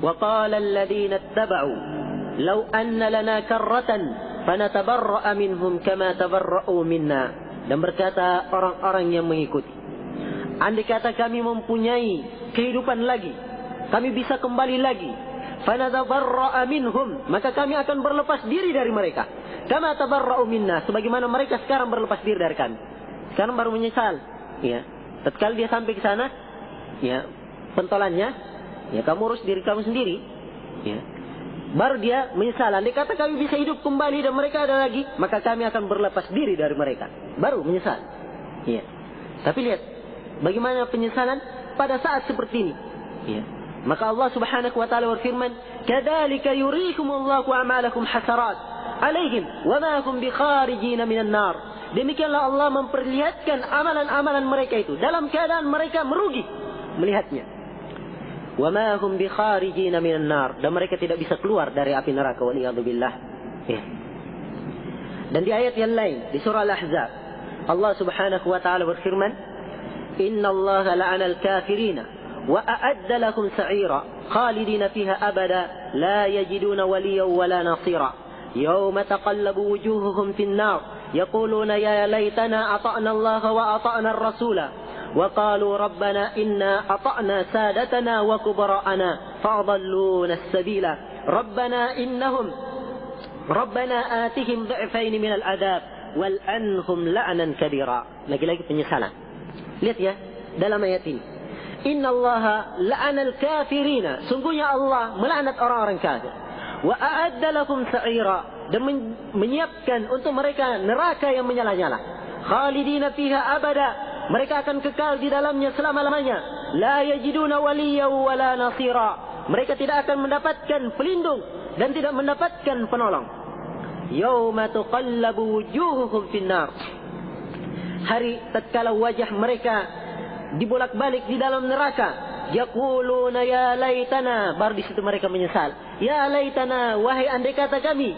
Wa qala alladhina ittaba'u law anna lana karratan fanatabarra'a minhum kama tabarra'u minna. Dan berkata orang-orang yang mengikuti, andai kata kami mempunyai kehidupan lagi, kami bisa kembali lagi, fanatabarra'a minhum, maka kami akan berlepas diri dari mereka, kama tabarra'u minna, sebagaimana mereka sekarang berlepas diri dari kami. Sekarang baru menyesal, ya. Tatkala dia sampai ke sana, ya, pentolannya, ya, kamu urus diri kamu sendiri, ya. Baru dia menyesal. Andai kata kami bisa hidup kembali dan mereka ada lagi, maka kami akan berlepas diri dari mereka. Baru menyesal. Ya. Tapi lihat bagaimana penyesalan pada saat seperti ini. Ya. Maka Allah Subhanahu wa taala berfirman, "Kadzalika yuriikumullahu a'malakum hasarat 'alaihim wa ma hum bikharijin minan nar." Demikianlah Allah memperlihatkan amalan-amalan mereka itu dalam keadaan mereka merugi melihatnya. Wa ma hum bikharijin minan nar, dan mereka tidak bisa keluar dari api neraka, waliyadzubillah. Ya. Dan di ayat yang lain di surah Al-Ahzab, Allah Subhanahu wa taala berfirman, "Innallaha la'ana al-kafirina wa a'adda lahum sa'ira khalidina fiha abada la yajiduna waliyyan wala nasira yawma taqallabu wujuhuhum fin nar yaquluna ya laitana ata'na Allah wa ata'na ar-rasula وقالوا ربنا إنا أطعنا سادتنا وكبراءنا فأضلونا السبيل ربنا آتهم ضعفين من العذاب والأنهم لعنا كبيرا." Lagi-lagi penyesalan. Lihat ya dalam ayat ini, Inna Allah la'anal kafirina, sungguhnya Allah melaknat orang-orang kafir. Wa a'adda lahum sa'ira, dan menyiapkan untuk mereka neraka yang menyala-nyala. Khalidina fiha abada, mereka akan kekal di dalamnya selama-lamanya. La yajiduna waliyyan wala nasira, mereka tidak akan mendapatkan pelindung dan tidak mendapatkan penolong. Yauma tuqallabu wujuhuhum finnar, hari tatkala wajah mereka dibolak-balik di dalam neraka. Yaquluna ya laitana, baru di situ mereka menyesal. Ya laitana, wahai andai kata kami,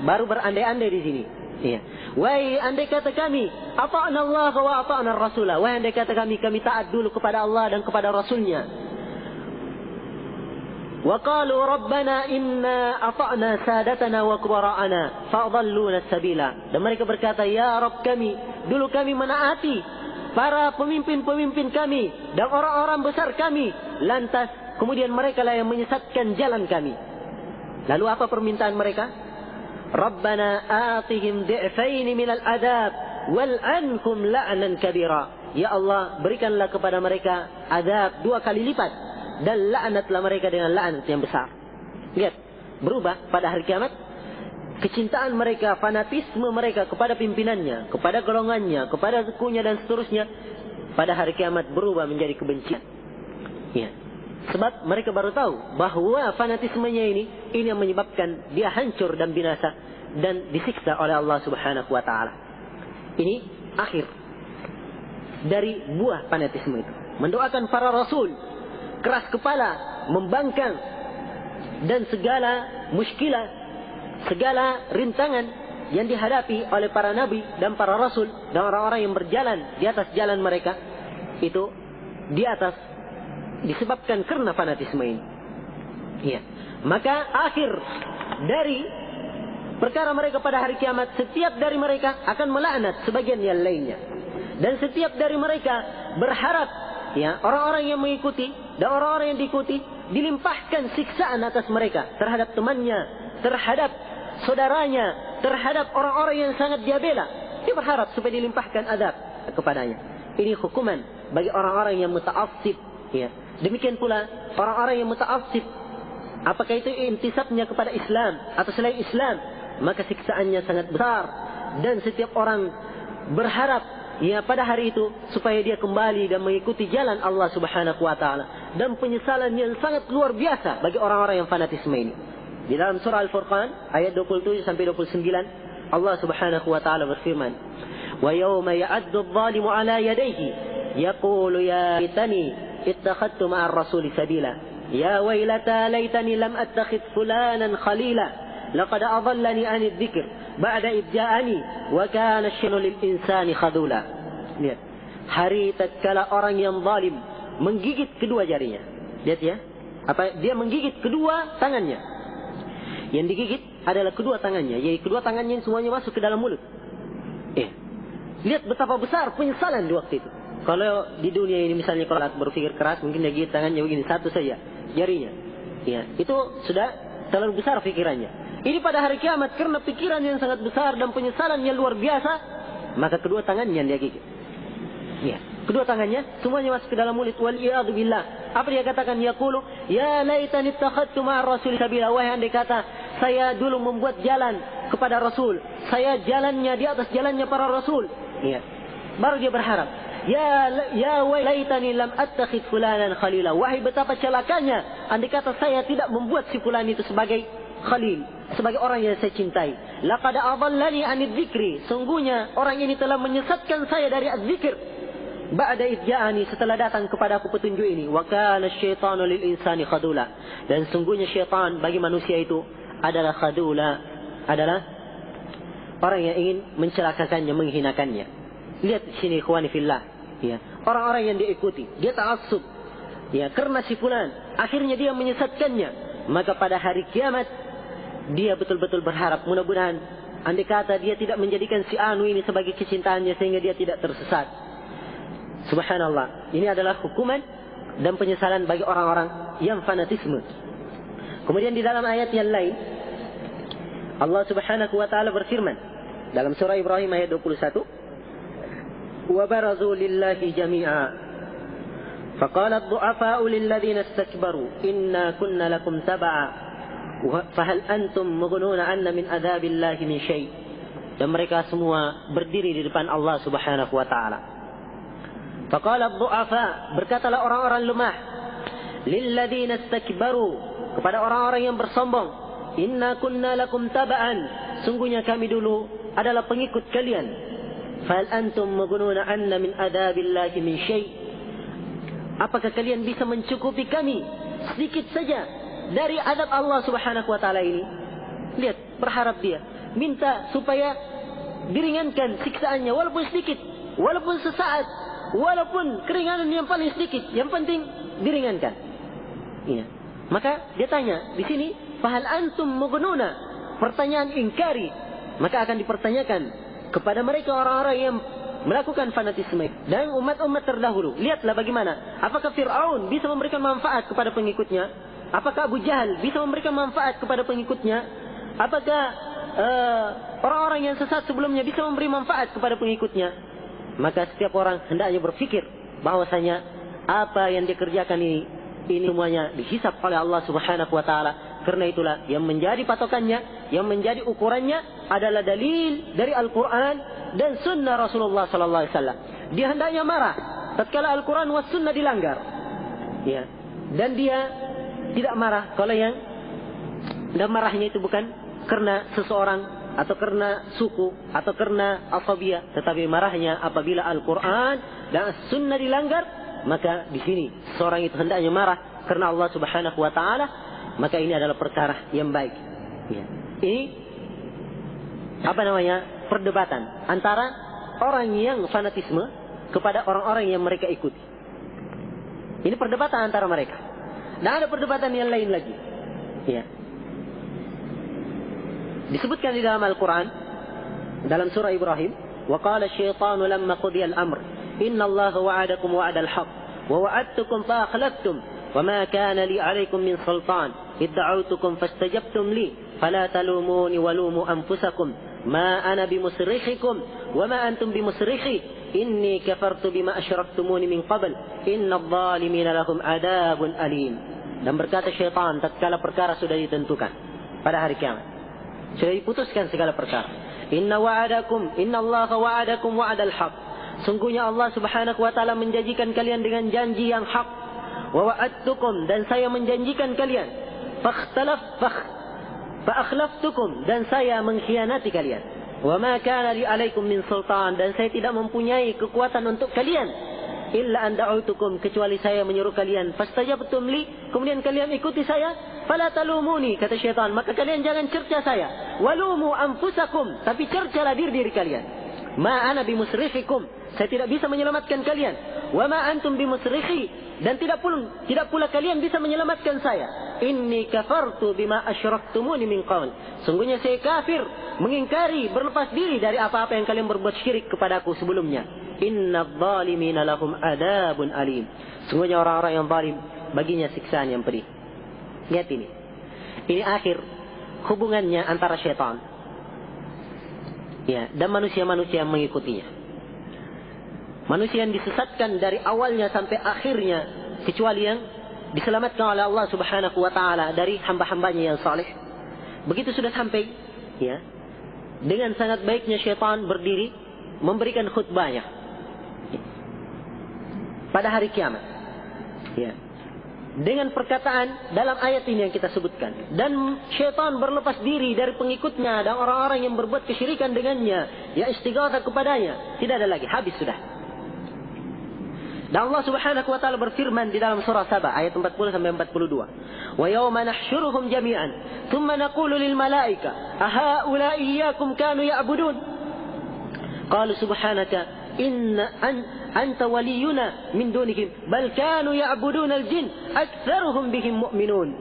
baru berandai-andai di sini. Iya. Wahai andai kata kami, ata'na Allah wa ata'na ar-rasulah, wahai andai kata kami taat dulu kepada Allah dan kepada Rasulnya. Wa qalu rabbana inna ata'na sadatana wa kubara'ana fa'adalluna as-sabila, dan mereka berkata, ya Rabb kami, dulu kami menaati para pemimpin-pemimpin kami dan orang-orang besar kami, lantas kemudian mereka lah yang menyesatkan jalan kami. Lalu apa permintaan mereka? Rabbana atihim di'fain minal adab wal'anhum la'nan kabira. Ya Allah, berikanlah kepada mereka adab 2 kali lipat dan laknatlah mereka dengan laknat yang besar. Lihat, berubah pada hari kiamat. Kecintaan mereka, fanatisme mereka kepada pimpinannya, kepada golongannya, kepada sukunya dan seterusnya, pada hari kiamat berubah menjadi kebencian. Ya. Sebab mereka baru tahu bahwa fanatismenya ini yang menyebabkan dia hancur dan binasa dan disiksa oleh Allah Subhanahu wa taala. Ini akhir dari buah fanatisme itu. Mendoakan para rasul, keras kepala, membangkang, dan segala muskilah, segala rintangan yang dihadapi oleh para nabi dan para rasul dan orang-orang yang berjalan di atas jalan mereka itu di atas disebabkan karena fanatisme ini. Ya. Maka akhir dari perkara mereka pada hari kiamat, setiap dari mereka akan melaknat sebagian yang lainnya, dan setiap dari mereka berharap, ya, orang-orang yang mengikuti dan orang-orang yang diikuti dilimpahkan siksaan atas mereka, terhadap temannya, terhadap saudaranya, terhadap orang-orang yang sangat dia bela. Dia berharap supaya dilimpahkan azab kepadanya. Ini hukuman bagi orang-orang yang muta'assib, ya. Demikian pula orang-orang yang muta'assib, apakah itu intisabnya kepada Islam atau selain Islam, maka siksaannya sangat besar. Dan setiap orang berharap, ya, pada hari itu supaya dia kembali dan mengikuti jalan Allah Subhanahu wa taala. Dan penyesalan yang sangat luar biasa bagi orang-orang yang fanatisme ini. Di dalam surah Al-Furqan ayat 27 sampai 29, Allah Subhanahu wa taala berfirman, "Wa yawma ya'addu adh-dhalimu 'ala yadayhi yaqulu ya laitani ittakhadtu ma'ar rasuli sabila ya waylata laitani lam attakhidh fulanan khalila laqad adallani 'anil dzikr ba'da idh ja'ani wa kana ash-shaytanu lil insani khadula." Lihat, hari tatkala orang yang zalim menggigit kedua jarinya. Lihat ya, Dia menggigit kedua tangannya. Yang digigit adalah kedua tangannya. Yaitu kedua tangannya semuanya masuk ke dalam mulut. Lihat betapa besar penyesalan di waktu itu. Kalau di dunia ini misalnya kalau berpikir keras, mungkin dia gigit tangannya begini satu saja, jarinya. Ya, itu sudah terlalu besar pikirannya. Ini pada hari kiamat karena pikiran yang sangat besar dan penyesalan yang luar biasa, maka kedua tangannya dia gigit. Ya, kedua tangannya semuanya masuk ke dalam mulut. Wal iyadu billah. Apa dia katakan? Yaqulu ya laitani ittakhadtu ma'ar rasul sabila. Wahai andai kata saya dulu membuat jalan kepada Rasul, saya jalannya di atas jalannya para Rasul. Ya. Baru dia berharap, ya laitani lam attakhid fulanan khalila. Wahai betapa celakanya andai kata saya tidak membuat si fulan itu sebagai khalil, sebagai orang yang saya cintai. Laqad adallani 'anidz dzikri. Sungguhnya orang ini telah menyesatkan saya dari az-zikr. Ba'da idja'ani, setelah datang kepadaku petunjuk ini. Wa kana asyaitanu lil insani khadula. Dan sungguhnya syaitan bagi manusia itu adalah khadula, adalah orang yang ingin mencelakakannya, menghinakannya. Lihat di sini ikhwani fillah, ya. Orang-orang yang diikuti, dia ta'assub, ya, karena si fulan, akhirnya dia menyesatkannya. Maka pada hari kiamat dia betul-betul berharap, mudah-mudahan andai kata dia tidak menjadikan si anu ini sebagai kecintaannya sehingga dia tidak tersesat. Subhanallah, ini adalah hukuman dan penyesalan bagi orang-orang yang fanatisme. Kemudian di dalam ayat yang lain Allah Subhanahu wa taala berfirman dalam surah Ibrahim ayat 21, "Wa barazu lillahi jami'a faqala ad-du'afa'u lil ladzina istakbaru inna kunna lakum tab'a fa hal antum mughnuna 'anna min adzabillahi min syai'." Dan mereka semua berdiri di depan Allah Subhanahu wa taala. Faqala ad-du'afa, berkatalah orang-orang lemah, lil ladzina istakbaru, kepada orang-orang yang bersombong, inna kunna lakum taba'an, sungguhnya kami dulu adalah pengikut kalian. Fal antum mughnuna 'anna min adzabillahi min syai'. Apakah kalian bisa mencukupi kami sedikit saja dari azab Allah Subhanahu wa taala ini? Lihat, berharap dia, minta supaya diringankan siksaannya walaupun sedikit, walaupun sesaat, walaupun keringanan yang paling sedikit, yang penting diringankan. Iya. Maka dia tanya di sini, fahal antum mughnuna, pertanyaan ingkari. Maka akan dipertanyakan kepada mereka orang-orang yang melakukan fanatisme dan umat-umat terdahulu. Lihatlah bagaimana, apakah Fir'aun bisa memberikan manfaat kepada pengikutnya? Apakah Abu Jahal bisa memberikan manfaat kepada pengikutnya? Apakah orang-orang yang sesat sebelumnya bisa memberi manfaat kepada pengikutnya? Maka setiap orang hendaknya berfikir bahwasanya apa yang dikerjakan ini semuanya dihisab oleh Allah Subhanahu wa taala. Karena itulah yang menjadi patokannya, yang menjadi ukurannya adalah dalil dari Al-Qur'an dan sunnah Rasulullah sallallahu alaihi wasallam. Dia hendaknya marah tatkala Al-Qur'an was sunnah dilanggar. Ya. Dan dia tidak marah kalau yang dan marahnya itu bukan karena seseorang atau karena suku atau karena asabiyah, tetapi marahnya apabila Al-Qur'an dan sunnah dilanggar, maka di sini seorang itu hendaknya marah karena Allah Subhanahu wa taala. Maka ini adalah perkara yang baik. Ya. Ini perdebatan antara orang yang fanatisme kepada orang-orang yang mereka ikuti. Ini perdebatan antara mereka. Dan ada perdebatan yang lain lagi. Ya. Disebutkan di dalam Al-Quran dalam surah Ibrahim, wa qala asy-syaitanu lamma qudiya al-amr inna Allaha wa'adakum wa'dal haqq wa wa'adtukum fa akhlaftum وما كان لي عليكم من سلطان إذ دعوتكم فاستجبتم لي فلا تلوموني ولوموا أنفسكم ما أنا بمصرخكم وما أنتم بمصرخي إني كفرت بما أشركتموني من قبل إن الظالمين لهم عذاب أليم. Dan berkata syaitan tatkala perkara sudah ditentukan pada hari kiamat, sudah diputuskan segala perkara, inna Allaha wa'adakum wa'dal haqq, sungguhnya Allah Subhanahu wa taala menjanjikan kalian dengan janji yang hak. Wa wa'adtukum, dan saya menjanjikan kalian, fa'akhlaftukum, dan saya mengkhianati kalian. Wa ma kana li 'alaikum min sultan, dan saya tidak mempunyai kekuatan untuk kalian, illa an da'utukum, kecuali saya menyuruh kalian, fastajabtum li, kemudian kalian ikuti saya, fala talumuni, kata syaitan, maka kalian jangan cerca saya, walumu anfusakum, tapi cercalah diri kalian. Ma ana bimusrikhikum, saya tidak bisa menyelamatkan kalian. Wa ma antum bimusrikhi, Dan tidak pula kalian bisa menyelamatkan saya. Inni kafartu bima asyraktumuni min qaul. Sungguhnya saya kafir, mengingkari, berlepas diri dari apa-apa yang kalian berbuat syirik kepadaku sebelumnya. Innadh dhalimina lahum adabun alim. Sungguhnya orang-orang yang zalim baginya siksaan yang pedih. Lihat ini. Ini akhir hubungannya antara syaitan, ya, dan manusia-manusia yang mengikutinya. Manusia yang disesatkan dari awalnya sampai akhirnya, kecuali yang diselamatkan oleh Allah Subhanahu wa taala dari hamba-hambanya yang saleh. Begitu sudah sampai, ya, dengan sangat baiknya syaitan berdiri memberikan khutbahnya pada hari kiamat, ya, dengan perkataan dalam ayat ini yang kita sebutkan. Dan syaitan berlepas diri dari pengikutnya dan orang-orang yang berbuat kesyirikan dengannya, ya, istighatsah kepadanya. Tidak ada lagi, habis sudah. Dan Allah Subhanahu wa taala berfirman di dalam surah Saba ayat 40 sampai 42. Wa yauma nahsyuruhum jami'an, thumma naqulu lil malaika, ahaula'i iyyakum kanu ya'budun? Qalu subhanaka anta waliyuna min dunihim bal kanu ya'buduna al-jin aktsaruhum bihim mu'minun.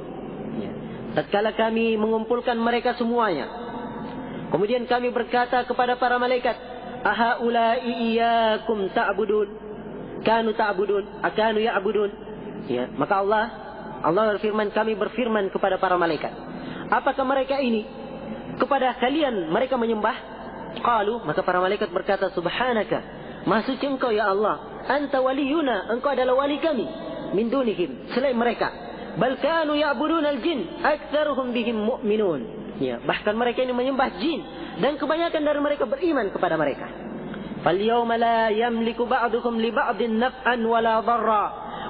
Tatkala kami mengumpulkan mereka semuanya, kemudian kami berkata kepada para malaikat, ahaula'i iyyakum ta'budun? Kanu ta'budun, akanu ya'budun. Ya, maka Allah berfirman, kami berfirman kepada para malaikat, apakah mereka ini kepada kalian mereka menyembah? Qalu, maka para malaikat berkata, subhanaka, maha suci engkau ya Allah, anta waliyuna, engkau adalah wali kami, min dunihim, selain mereka. Bal kanu ya'budun al-jin aktsaruhum bihim mu'minun. Ya, bahkan mereka ini menyembah jin dan kebanyakan dari mereka beriman kepada mereka. Fal yawma la yamliku ba'dukum li ba'din naf'an wala dharra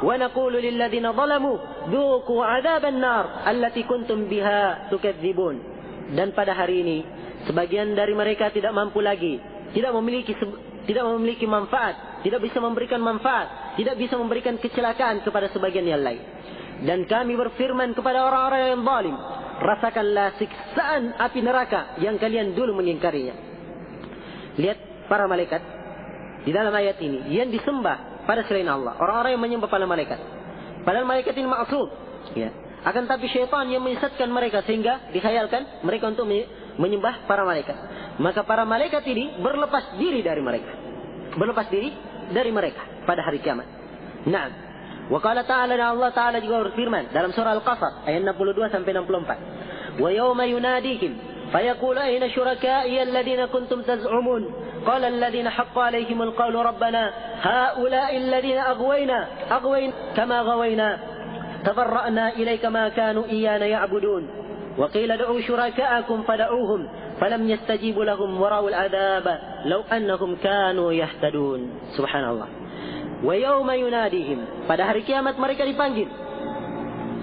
wa naqulu lil ladzina zalamu dhuqu 'adzaban nar allati kuntum biha tukadzibun. Dan pada hari ini sebagian dari mereka tidak mampu lagi, tidak memiliki manfaat, tidak bisa memberikan manfaat, tidak bisa memberikan kecelakaan kepada sebagian yang lain. Dan kami berfirman kepada orang-orang yang zalim, rasakanlah siksaan api neraka yang kalian dulu mengingkarinya. Lihat para malaikat di dalam ayat ini yang disembah pada selain Allah, orang-orang yang menyembah para malaikat. Padahal malaikat ini maksud, ya. Akan tapi syaitan yang menyesatkan mereka sehingga dikhayalkan mereka untuk menyembah para malaikat. Maka para malaikat ini berlepas diri dari mereka. Berlepas diri dari mereka pada hari kiamat. Nah, wa qala ta'ala, dan Allah Ta'ala juga berfirman dalam surah Al-Qasas ayat 62 sampai 64. Wa yawma yunadihim fayaqulu ayna syuraka'i alladhina kuntum taz'umun qala alladhina haqqa 'alaihimul qawlu rabbana ha'ula'i alladhina aghwayna kama ghawayna tabarra'na ilayka ma kanu iyyana ya'budun wa qila ad'u syuraka'akum fad'uuhum falam yastajibu lahum wa ra'ul 'adaba law annahum kanu yahtadun. Subhanallah. Wa yawma yunadihim, pada hari kiamat mereka dipanggil.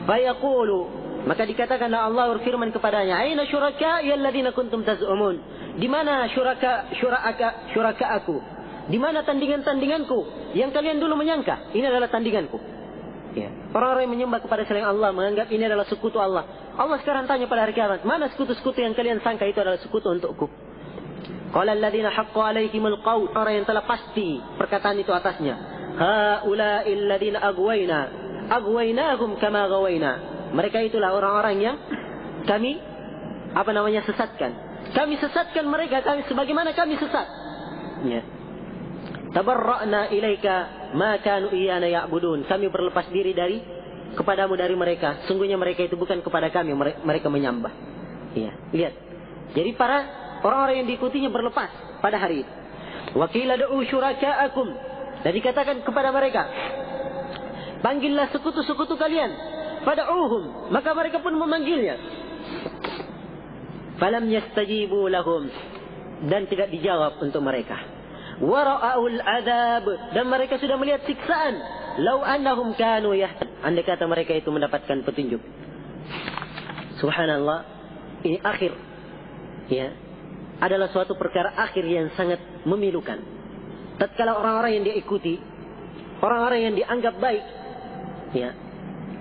Fayaqulu, maka dikatakanlah Allah berfirman kepadanya, aina syuraka'i alladhina kuntum taz'umun? Di mana syuraka'aku? Di mana tandingan-tandinganku yang kalian dulu menyangka ini adalah tandinganku? Ya. Orang-orang yang menyembah kepada selain Allah menganggap ini adalah sekutu Allah. Allah sekarang tanya pada hari kiamat, mana sekutu-sekutu yang kalian sangka itu adalah sekutu untukku? Qala alladziina haqqa 'alaihimul qaul, orang yang telah pasti perkataan itu atasnya. Haula'i alladziina aghwaynahum kama ghawayna. Mereka itulah orang-orang yang kami sesatkan. Kami sesatkan mereka sebagaimana kami sesat. Ya. Tabarra'na ilaika ma kanu iyyana ya'budun. Kami berlepas diri kepadamu dari mereka. Sungguhnya mereka itu bukan kepada kami mereka menyembah. Ya, lihat. Jadi para orang-orang yang diikutinya berlepas pada hari itu. Wa qila du'u syuraka'akum. Dan dikatakan kepada mereka, panggillah sekutu-sekutu kalian. Fad'uuhum, maka mereka pun memanggilnya. Falam yastajibu lahum, dan tidak dijawab untuk mereka. Wara'ul adab, dan mereka sudah melihat siksaan. Lau annahum kanu yahtadun, andai kata mereka itu mendapatkan petunjuk. Subhanallah, ini akhir, ya, adalah suatu perkara akhir yang sangat memilukan. Tatkala orang-orang yang diikuti, orang-orang yang dianggap baik, ya,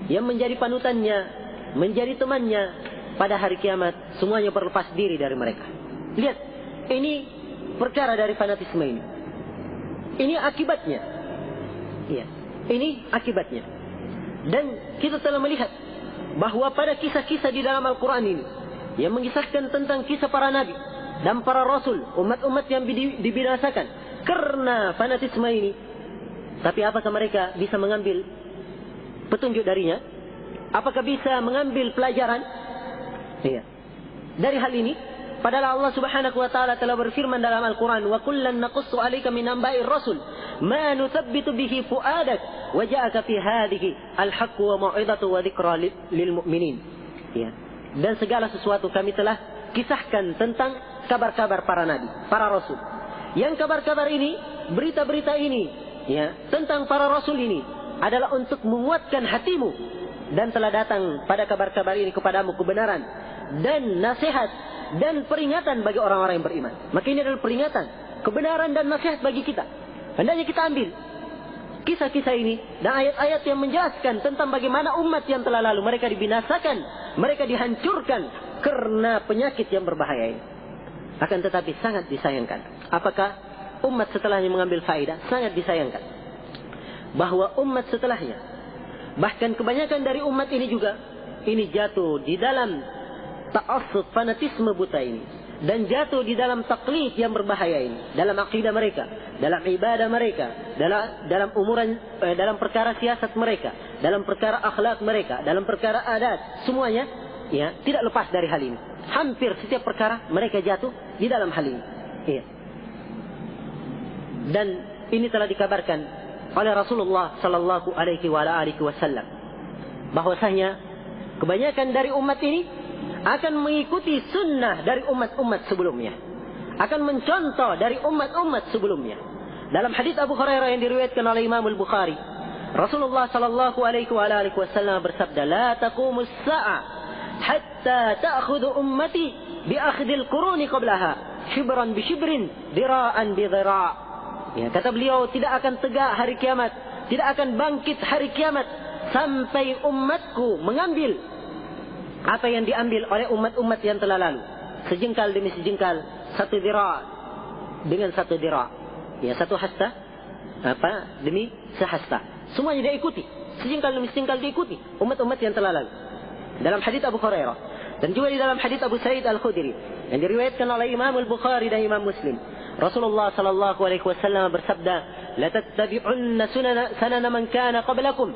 yang menjadi panutannya, menjadi temannya, pada hari kiamat semuanya berlepas diri dari mereka. Lihat, ini perkara dari fanatisme ini. Ini akibatnya. Ya, ini akibatnya. Dan kita telah melihat bahwa pada kisah-kisah di dalam Al-Quran ini yang mengisahkan tentang kisah para nabi dan para rasul, umat-umat yang dibinasakan karena fanatisme ini, tapi apakah mereka bisa mengambil petunjuk darinya? Apakah bisa mengambil pelajaran? Iya. Dari hal ini, padahal Allah Subhanahu wa taala telah berfirman dalam Al-Quran, "Wa kullan naqussu 'alaika min anba'ir rasul ma nuthabbitu bihi fu'adak wa ja'aka fi hadhihi al-haqqu wa mau'izatu wa dzikra lil mu'minin." Ya. Dan segala sesuatu kami telah kisahkan tentang kabar-kabar para nabi, para rasul. Yang kabar-kabar ini, berita-berita ini, ya, tentang para rasul ini adalah untuk menguatkan hatimu, dan telah datang pada kabar-kabar ini kepadamu kebenaran dan nasihat dan peringatan bagi orang-orang yang beriman. Maka ini adalah peringatan, kebenaran dan nasihat bagi kita. Hendaknya kita ambil kisah-kisah ini dan ayat-ayat yang menjelaskan tentang bagaimana umat yang telah lalu mereka dibinasakan, mereka dihancurkan karena penyakit yang berbahaya ini. Akan tetapi sangat disayangkan. Apakah umat setelahnya mengambil faedah? Sangat disayangkan. Bahwa umat setelahnya, bahkan kebanyakan dari umat ini juga, ini jatuh di dalam ta'assub, fanatisme buta ini, dan jatuh di dalam taklid yang berbahaya ini, dalam akidah mereka, dalam ibadah mereka, dalam umuran, dalam perkara siasat mereka, dalam perkara akhlak mereka, dalam perkara adat, semuanya ya tidak lepas dari hal ini. Hampir setiap perkara mereka jatuh di dalam hal ini. Iya. Dan ini telah dikabarkan oleh Rasulullah sallallahu alaihi wasallam bahwasanya kebanyakan dari umat ini akan mengikuti sunnah dari umat-umat sebelumnya, akan mencontoh dari umat-umat sebelumnya. Dalam hadis Abu Hurairah yang diriwayatkan oleh Imam Al-Bukhari, Rasulullah sallallahu alaihi wasallam bersabda, "La taqumus sa'a hatta ta'khudhu ummati bi akhdhil quruni qablaha, shibran bi shibrin, dira'an bi dira'." Ya, kata beliau, tidak akan tegak hari kiamat, tidak akan bangkit hari kiamat sampai umatku mengambil apa yang diambil oleh umat-umat yang telah lalu, sejengkal demi sejengkal, satu dira' dengan satu dira', ya, satu hasta demi sehasta, semuanya dia ikuti, sejengkal demi sejengkal diikuti umat-umat yang telah lalu. Dalam hadis Abu Hurairah dan juga di dalam hadis Abu Sa'id Al-Khudri yang diriwayatkan oleh Imam Al-Bukhari dan Imam Muslim, Rasulullah sallallahu alaihi wasallam bersabda, "La tattabi'unna sanana man kana qablakum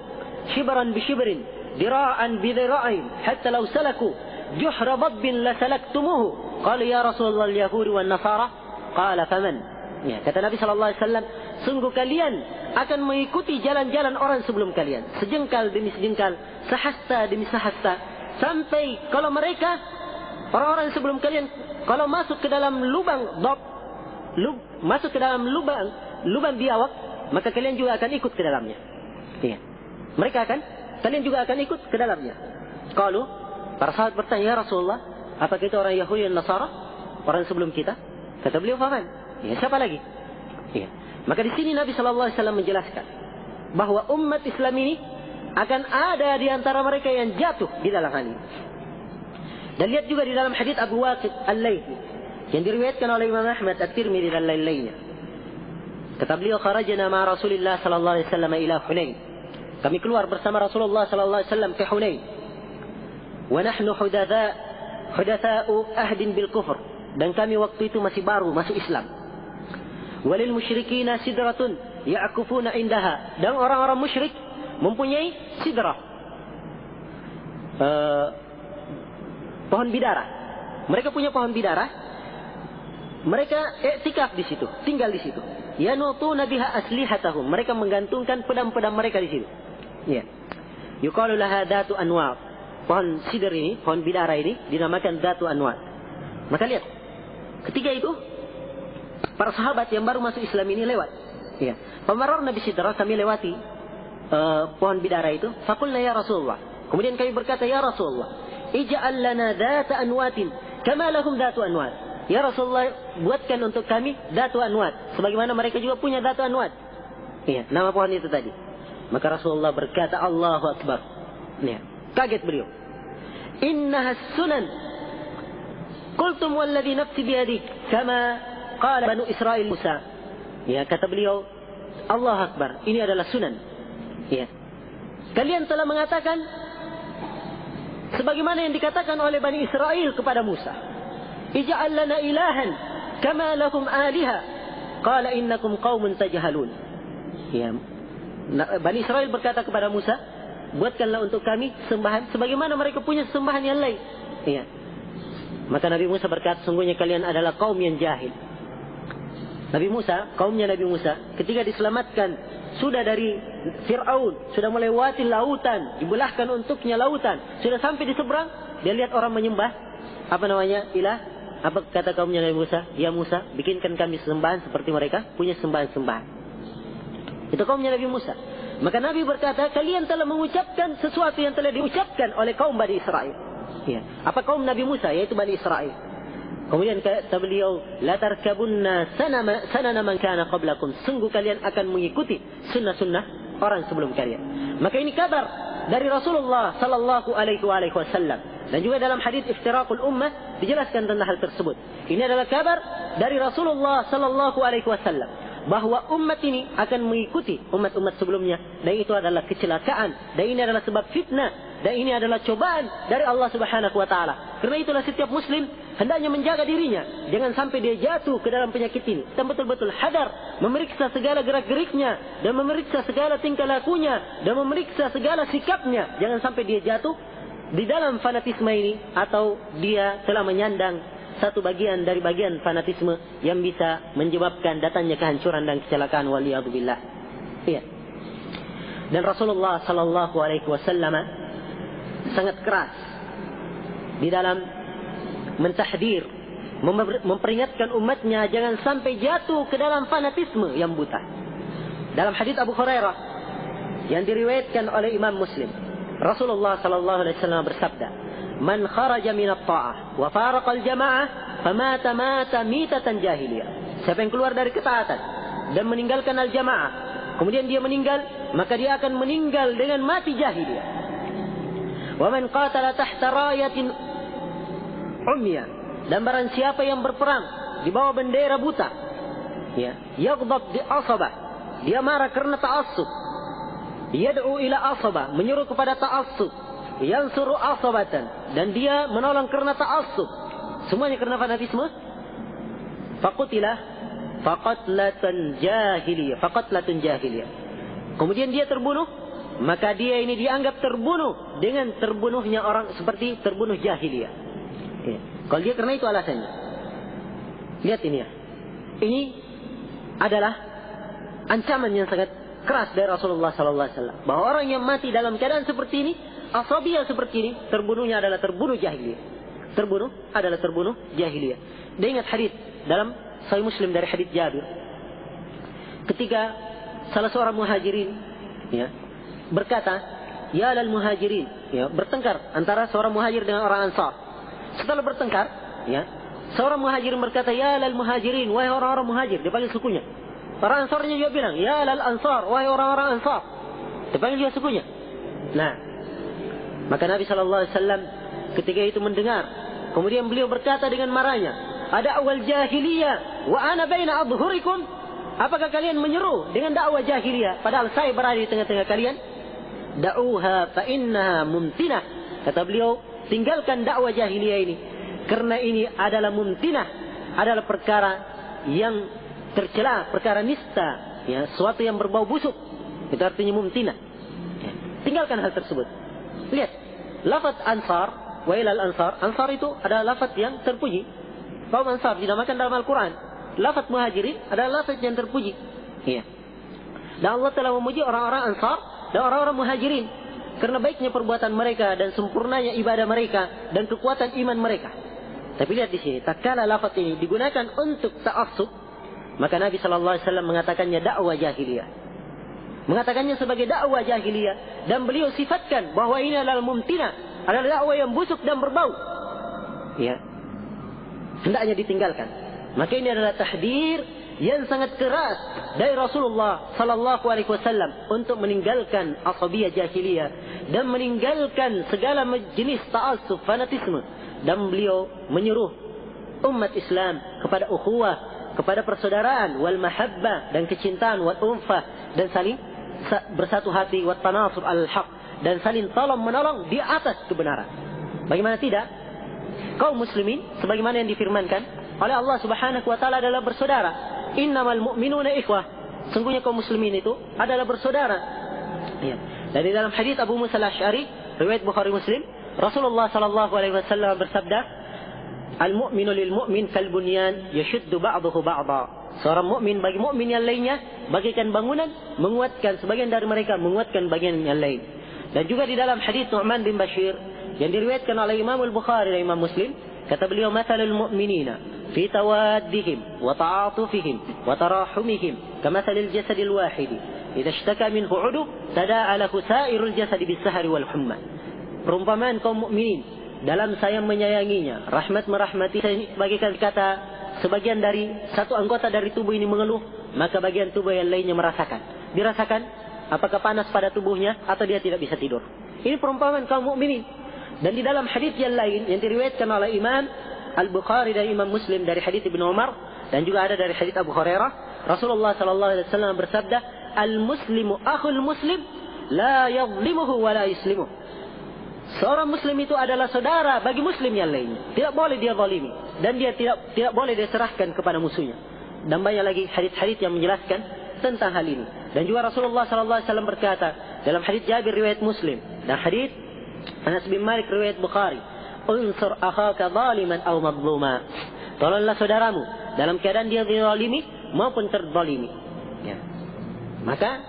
shibran bi shibrin, dira'an bi dira'in, hatta law salaku juhra dabbin la salaktumuhu." Qala ya Rasulullah al-yahudi wan nasara, qala faman? Ya, kata Nabi sallallahu alaihi wasallam, sungguh kalian akan mengikuti jalan-jalan orang sebelum kalian, sejengkal demi sejengkal, sehasta demi sehasta, sampai kalau mereka orang-orang sebelum kalian kalau masuk ke dalam lubang masuk ke dalam lubang biawak, maka kalian juga akan ikut ke dalamnya. Iya. Kalian juga akan ikut ke dalamnya. Kalau para sahabat bertanya, "Ya Rasulullah, apakah itu orang Yahudi dan Nasara, orang sebelum kita?" Kata beliau, "Faman?" Ya, siapa lagi? Iya. Maka di sini Nabi sallallahu alaihi wasallam menjelaskan bahwa umat Islam ini akan ada di antara mereka yang jatuh di dalam hal ini. Dan lihat juga di dalam hadis Abu Waqid Al-Laythi yang diriwayatkan oleh Imam Ahmad At-Tirmidzi dan lain-lainnya. Kata beliau, "Kharajna ma Rasulillah sallallahu alaihi wasallam ila Hunain." Kami keluar bersama Rasulullah sallallahu alaihi wasallam ke Hunain. Wa nahnu hudatsa'u ahdin bil kufr. Dan kami waktu itu masih baru masuk Islam. Walil musyrikina sidratun ya'kufuna indaha. Dan orang-orang musyrik mempunyai sidrah, pohon bidara. Mereka punya pohon bidara. Mereka i'tikaf di situ, tinggal di situ. Yanutuna biha aslihatahum. Mereka menggantungkan pedang-pedang mereka di situ. Ya. Yuqalu laha datu anwar. Pohon sidr ini, pohon bidara ini dinamakan datu anwar. Maka lihat, ketika itu para sahabat yang baru masuk Islam ini lewat. Ya. Pamaror Nabi Sidra, kami lewati pohon bidara itu. Faqulna ya Rasulullah. Kemudian kami berkata, "Ya Rasulullah, ij'al lana data anwatin kama lahum datu anwar." Ya Rasulullah, buatkan untuk kami datu anwat, sebagaimana mereka juga punya datu anwat. Iya, nama pohon itu tadi. Maka Rasulullah berkata, "Allahu Akbar." Ya, kaget beliau. "Innaha sunan. Qultum walladhi nafsi biyadi kama qala Banu Israil Musa." Ya, kata beliau, "Allahu Akbar, ini adalah sunan." Ya. kalian telah mengatakan sebagaimana yang dikatakan oleh Bani Israel kepada Musa, ij'al lana ilahan kama lahum aliha qala innakum qaumun tajhalun. Ya, Bani Israel berkata kepada Musa, buatkanlah untuk kami sembahan sebagaimana mereka punya sembahan yang lain. Ya. Maka Nabi Musa berkata, sungguhnya kalian adalah kaum yang jahil. Nabi Musa, kaumnya Nabi Musa, ketika diselamatkan sudah dari Fir'aun, sudah melewati lautan, dibelahkan untuknya lautan, sudah sampai di seberang, dia lihat orang menyembah ilah. Apa kata kaumnya Nabi Musa? Ya Musa, bikinkan kami sembahan seperti mereka punya sembahan-sembahan. Itu kaumnya Nabi Musa. Maka Nabi berkata, kalian telah mengucapkan sesuatu yang telah diucapkan oleh kaum Bani Israel. Ya. Apa kaum Nabi Musa, yaitu Bani Israel. Kemudian kata beliau, la tarkabunna sanana man kana qablakum. Sungguh kalian akan mengikuti sunnah-sunnah orang sebelum kalian. Maka ini kabar dari Rasulullah sallallahu alaihi wasallam. Dan juga dalam hadis iftiraqul ummah dijelaskan tentang hal tersebut. Ini adalah kabar dari Rasulullah sallallahu alaihi wasallam bahwa umat ini akan mengikuti umat-umat sebelumnya, dan itu adalah kecelakaan, dan ini adalah sebab fitnah, dan ini adalah cobaan dari Allah Subhanahu wa taala. Karena itulah setiap muslim hendaknya menjaga dirinya, jangan sampai dia jatuh ke dalam penyakit ini. Dan betul-betul hadar, memeriksa segala gerak-geriknya, dan memeriksa segala tingkah lakunya, dan memeriksa segala sikapnya. Jangan sampai dia jatuh di dalam fanatisme ini, atau dia telah menyandang satu bagian dari bagian fanatisme yang bisa menyebabkan datangnya kehancuran dan kecelakaan, waliyadzubillah. Iya. Dan Rasulullah sallallahu alaihi wasallam sangat keras di dalam mentahdir, memperingatkan umatnya jangan sampai jatuh ke dalam fanatisme yang buta. Dalam hadis Abu Hurairah yang diriwayatkan oleh Imam Muslim, Rasulullah sallallahu alaihi wasallam bersabda, "Man kharaja min at-ta'ah wa faraqa al-jama'ah famata mitatan jahiliyah." Siapa yang keluar dari ketaatan dan meninggalkan al-jamaah, kemudian dia meninggal, maka dia akan meninggal dengan mati jahiliyah. Wa man qatala tahta rayatin umya, dan barang siapa yang berperang di bawah bendera buta, ya, yaghdab bi asabah, dia marah karena ta'assub, yad'u ila asabah, menyuruh kepada ta'assub, yansuru asabatan, dan dia menolong karena ta'assub, semuanya karena fanatisme, faqutilah faqatlatun jahiliyah, kemudian dia terbunuh, maka dia ini dianggap terbunuh dengan terbunuhnya orang seperti terbunuh jahiliyah. Ya. Kalau dia karena itu alasannya. Lihat ini ya. Ini adalah ancaman yang sangat keras dari Rasulullah sallallahu alaihi wasallam, bahwa orang yang mati dalam keadaan seperti ini, asabiyah seperti ini, terbunuhnya adalah terbunuh jahiliyah. Terbunuh adalah terbunuh jahiliyah. Dan ingat hadis dalam Sahih Muslim dari hadis Jabir, ketika salah seorang muhajirin, ya, berkata, ya lal muhajirin, ya, bertengkar antara seorang muhajir dengan orang Ansar. Setelah bertengkar, ya, seorang muhajirin berkata, ya lal muhajirin, wahai orang-orang muhajir, dipanggil sukunya. Orang Ansarnya juga bilang, ya lal Ansar, wahai orang-orang Ansar, dipanggil juga sukunya. Nah, maka Nabi sallallahu alaihi wasallam ketika itu mendengar, kemudian beliau berkata dengan marahnya, ada awal jahiliyah wa ana baina adhhurikum, apakah kalian menyeru dengan dakwah jahiliyah padahal saya berada di tengah-tengah kalian? Da'uha fa innaha mumtinah, kata beliau, tinggalkan dakwah jahiliyah ini, karena ini adalah mumtinah, adalah perkara yang tercela, perkara nista, ya, sesuatu yang berbau busuk, itu artinya mumtinah. Ya, tinggalkan hal tersebut. Lihat, lafaz ansar, wa ilal ansar, ansar itu adalah lafaz yang terpuji. Kaum Ansar dinamakan dalam Al-Quran. Lafaz muhajirin adalah lafaz yang terpuji. Ya. Dan Allah telah memuji orang-orang Ansar dan orang-orang muhajirin karena baiknya perbuatan mereka dan sempurnanya ibadah mereka dan kekuatan iman mereka. Tapi lihat di sini, tatkala lafaz ini digunakan untuk ta'assub, maka Nabi sallallahu alaihi wasallam mengatakannya dakwah jahiliyah. Mengatakannya sebagai dakwah jahiliyah, dan beliau sifatkan bahwa ini adalah mumtinah, adalah dakwah yang busuk dan berbau. Ya. Hendaknya ditinggalkan. Maka ini adalah tahdir yang sangat keras dari Rasulullah sallallahu alaihi wasallam untuk meninggalkan asabiyah jahiliyah dan meninggalkan segala jenis ta'assub, fanatisme, dan beliau menyuruh umat Islam kepada ukhuwah, kepada persaudaraan, wal mahabbah, dan kecintaan, wal unfah, dan saling bersatu hati, wat tanasur al haq, dan saling tolong-menolong di atas kebenaran. Bagaimana tidak? Kaum muslimin sebagaimana yang difirmankan oleh Allah Subhanahu wa taala adalah bersaudara. Innamal mu'minuna ikhwah. Sungguhnya kaum muslimin itu adalah bersaudara. Ya. Dan di dalam hadis Abu Musa al-Asy'ari, riwayat Bukhari Muslim, Rasulullah sallallahu alaihi wasallam bersabda, "Al-mu'minu lil mu'min kal bunyan yashuddu ba'dahu ba'dha." Seorang mukmin bagi mukmin yang lainnya bagaikan bangunan, menguatkan sebagian dari mereka, menguatkan bagian yang lain. Dan juga di dalam hadis Nu'man bin Bashir yang diriwayatkan oleh Imam Al-Bukhari dan Imam Muslim, kata beliau, "Mathalul mu'minina fi tawaddihim wa ta'atufihim wa tarahumihim kamathalil jasadil wahidi idza ishtaka minhu 'udw tada'a lahu sa'irul jasadi bis-sahri wal humma." Perumpamaan kaum mukminin dalam sayang menyayanginya, rahmat merahmati, bagaikan kata sebagian dari satu anggota dari tubuh ini mengeluh, maka bagian tubuh yang lainnya merasakan. Dirasakan apakah panas pada tubuhnya atau dia tidak bisa tidur. Ini perumpamaan kaum mukminin. Dan di dalam hadis yang lain yang diriwayatkan oleh Imam Al-Bukhari dan Imam Muslim dari hadis Ibnu Umar dan juga ada dari hadis Abu Hurairah, Rasulullah sallallahu alaihi wasallam bersabda, "Al-muslimu akhul muslim, la yadhlimuhu wa la yuslimuhu." Seorang muslim itu adalah saudara bagi muslim yang lainnya. Tidak boleh dia zalimi dan dia tidak boleh dia serahkan kepada musuhnya. Dan banyak lagi hadis-hadis yang menjelaskan tentang hal ini. Dan juga Rasulullah sallallahu alaihi wasallam berkata dalam hadis Jabir riwayat Muslim dan hadis Anas bin Malik riwayat Bukhari, "Unsur akhaka zaliman aw madluma." Tolonglah saudaramu dalam keadaan dia dizalimi maupun terzalimi. Ya. Maka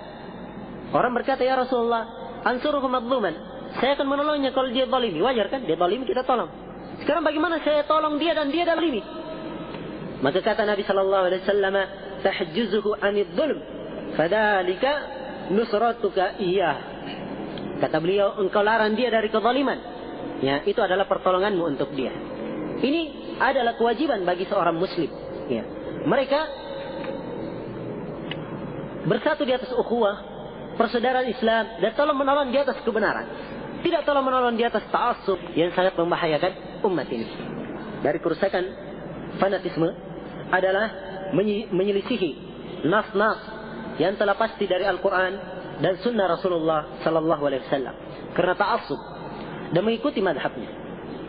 orang berkata, "Ya Rasulullah, ansuruhu madluman." Saya akan menolongnya kalau dia zalimi. Wajar kan? Dia zalimi, kita tolong. Sekarang bagaimana saya tolong dia dan dia zalimi? Maka kata Nabi sallallahu alaihi wasallam, "Tahjuzuhu 'anil dzulm, fadzalika nusratuka iyyah." Kata beliau, engkau larang dia dari kezaliman. Ya, itu adalah pertolonganmu untuk dia. Ini adalah kewajiban bagi seorang muslim. Ya. Mereka bersatu di atas ukhuwah, persaudaraan Islam, dan tolong menolong di atas kebenaran. Tidak tolong menolong di atas ta'assub yang sangat membahayakan umat ini. Dari kerusakan fanatisme adalah menyelisihi nas-nas yang telah pasti dari Al-Quran dan sunnah Rasulullah sallallahu alaihi wasallam karena ta'assub dan mengikuti madhabnya.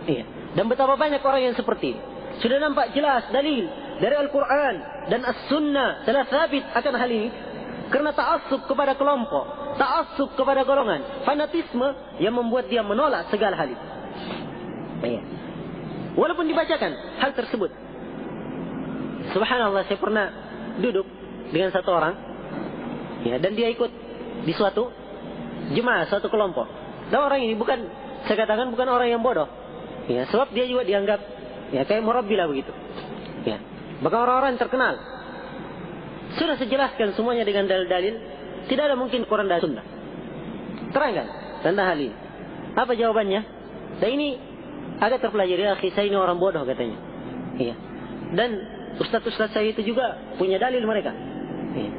Iya. Dan betapa banyak orang yang seperti ini. Sudah nampak jelas dalil dari Al-Quran dan As-Sunnah telah sabit akan hal ini karena ta'assub kepada kelompok, ta'assub kepada golongan, fanatisme yang membuat dia menolak segala hal itu. Iya. Walaupun dibacakan hal tersebut. Subhanallah, saya pernah duduk dengan satu orang, ya, dan dia ikut di suatu jemaah, suatu kelompok. Dan orang ini bukan, saya katakan bukan orang yang bodoh. Ya, sebab dia juga dianggap ya kayak murabbi lah begitu. Ya. Bahkan orang-orang terkenal. Sudah saya jelaskan semuanya dengan dalil-dalil, tidak ada mungkin Quran dan Sunnah. Terangkan tentang hal ini. Apa jawabannya? Dan ini agak terpelajari, akhi, saya ini orang bodoh katanya. Iya. Dan ustaz-ustaz saya itu juga punya dalil mereka. Iya.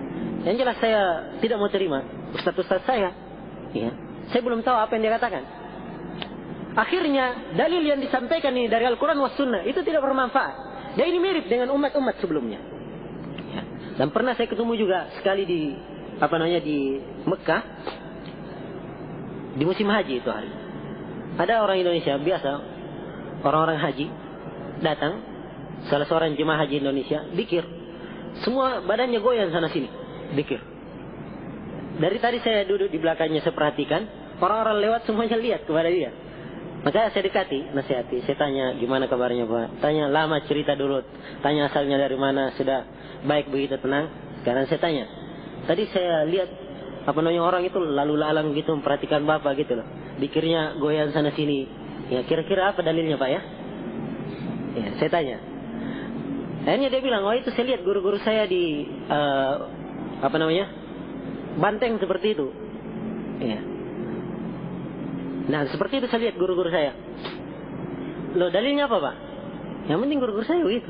Yang jelas saya tidak mau terima ustaz-ustaz saya. Ya. Saya belum tahu apa yang dia katakan. Akhirnya dalil yang disampaikan ini dari Al-Quran was Sunnah itu tidak bermanfaat. Dan ini mirip dengan umat-umat sebelumnya. Ya. Dan pernah saya ketemu juga sekali di Mekah di musim haji itu hari. Ada orang Indonesia biasa, orang-orang haji datang, salah seorang jemaah haji Indonesia dikir. Semua badannya goyang sana sini. Dikir. Dari tadi saya duduk di belakangnya, saya perhatikan orang-orang lewat semuanya lihat kepada dia. Maka saya dekati, nasihati, saya tanya gimana kabarnya Pak. Tanya lama cerita dulu, tanya asalnya dari mana, sudah baik begitu tenang. Sekarang saya tanya, tadi saya lihat orang itu lalu lalang gitu memperhatikan Bapak gitu loh. Dikirnya goyang sana sini. Ya kira-kira apa dalilnya Pak ya? Ya saya tanya. Akhirnya dia bilang, oh itu saya lihat guru-guru saya di banteng seperti itu. Ya. Nah, seperti itu saya lihat guru-guru saya. Loh, dalilnya apa, Pak? Yang penting guru-guru saya begitu.